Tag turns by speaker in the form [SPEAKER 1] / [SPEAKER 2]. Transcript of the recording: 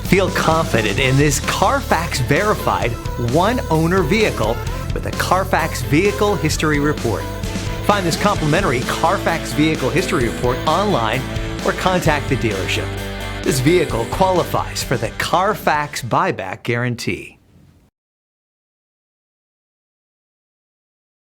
[SPEAKER 1] Feel confident in this CARFAX verified one-owner vehicle with a CARFAX Vehicle History Report. Find this complimentary CARFAX Vehicle History Report online or contact the dealership. This vehicle qualifies for the CARFAX buyback guarantee.